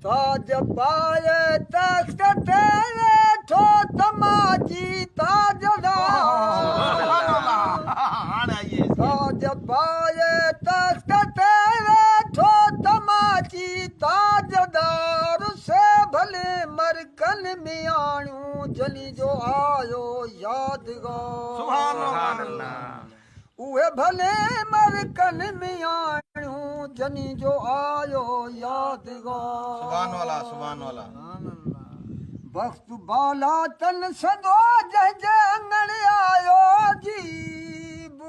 ताज पाए तख्त तेरे ठो तमाची ताज पाए तख्त तेरे ठो तमाची ताजदार से भले मरकन मियाणू जनी जो आयो यादगार सुभान अल्लाह उहे भले मरकन मियाणू जनी जो आयो यादगार सुभान वाला वक्त बाला तन सदो जंहिंजे अंगण आयो जीब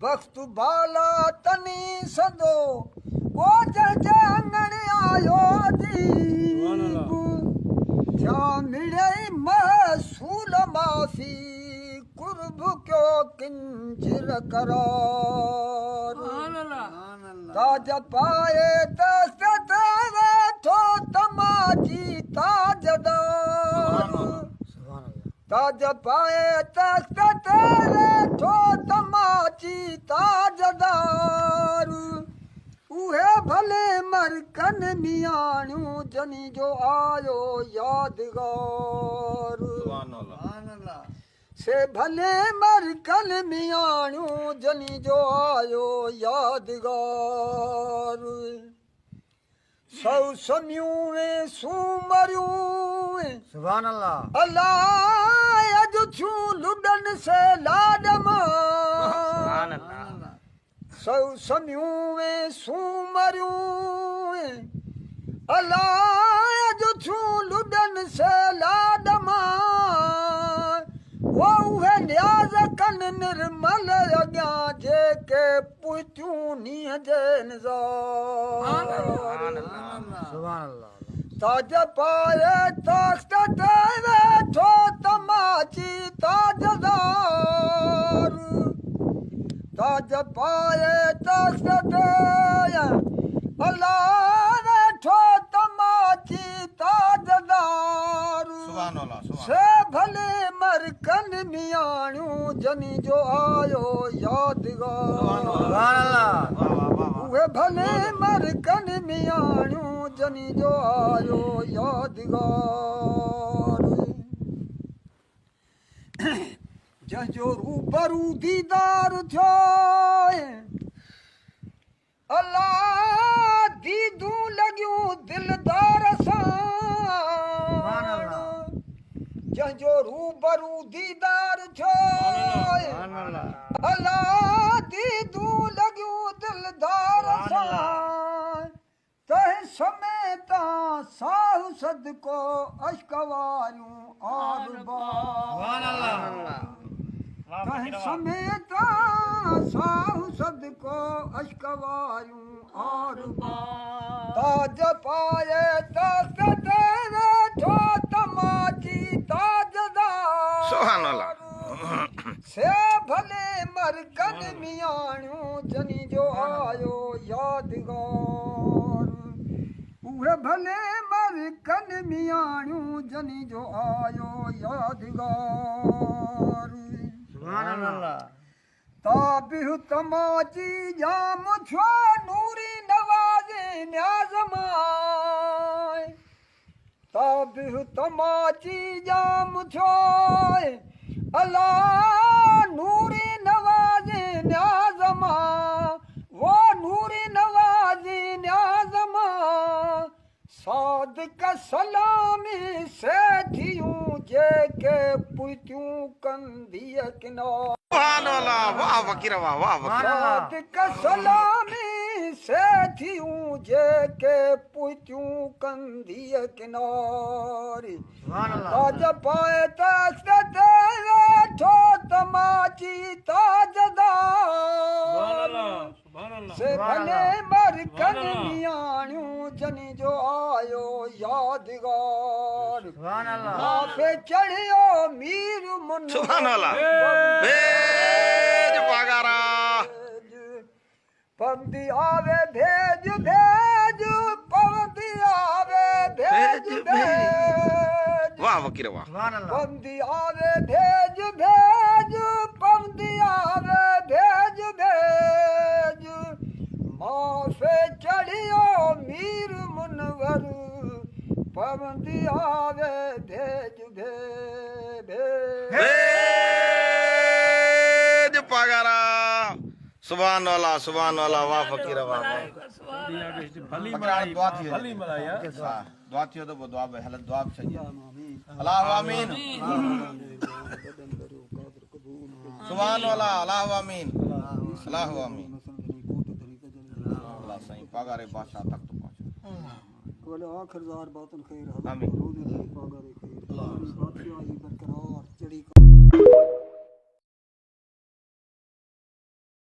वक्त बाला तनी सदो ओ जंहिंजे अंगण आयो जीब क्या मिले महसूल माफी कुर्ब क्यों किंजर करार ताज पाए दस्त तेरे ठो तमाची ताजदार ताज पाए दस्त तेरे ठो तमाची ताजदार उहे भले मरकन मियाणू जनी जो आयो यादगार से भले मरकन मियाणू जनी जो आयो यादगार सौ समियूं सूमरियूं सुभान अल्लाह अल्लाह अज छू लुडन से लाडमा सौ समियूं सूमरियूं अल्लाह अज छू लुडन से लाडमा वो है न्याज कन निर्मल अॻियां जेके पुतियूं नीह जे निज़ार ताज पाए तख्त तेरे ठो तमाची ताजदार ताज पाए तख्त तेरे अल्लाह ने ठो तमाची ताजदार से भले मरकन मियाणू जनी जो आयो यादगार उहे भले मरकन मियाणू जनी जो आयो यादगार जंहिंजो रूबरू दीदार थियो अल्लाह दीदू लॻियूं दिलदार सां जंहिंजो रूबरू दीदार थियो अल्लाह दीदू लॻियूं दिलदार सां तंहिं समेत साहु सदको अश्कवारियूं और तंहिं समेत साहु सदको अश्कवारियूं और ताज पाए तख्त तेरे ठो तमाची ताजदार से भले मरकन मियाणू जनी जो आयो यादगार उहे भले मरकन मियाणू जनी जो आयो यादगार ताबिह तमाची जाम छो नूरी नवाज़े न्याज़माए ताबिह तमाची जाम छो अल्लाह नूरी नवाज़े न्याज़मा वो नूरी नवाज़े न्याज़मा सादिक सलामी से थियूं जेके पुतियूं कंदीअ किनार सादिक सलामी से थियूं जेके पुतियूं कंदीअ किनारी ताज पाए तख्त तेरे ठो तमाची ताजदार से भले मरकन मियाणू जनी जो आयो यादगार पे चढ़ियो मीर मुन पवंदी आवे भेज भेज पवंदी आवे भेज भेज पवंदी आवे भेज भेज पवंदी आवे भेज भेज माँ से चढ़ियो मीर मुनवर पाबंदी आवे भेज भेज पगारा सुभान वाला वाह फकीर वाह भली मलाया दुआ थियो तो दुआ बे हल दुआ सही अल्लाह आमीन सुभान अल्लाह आमीन अल्लाह आमीन अल्लाह सही पगारे बादशाह तक तो पहुंच बोले आखिर जार बातन खैर आमीन पगारे खैर बादशाह बरकरार चढ़ी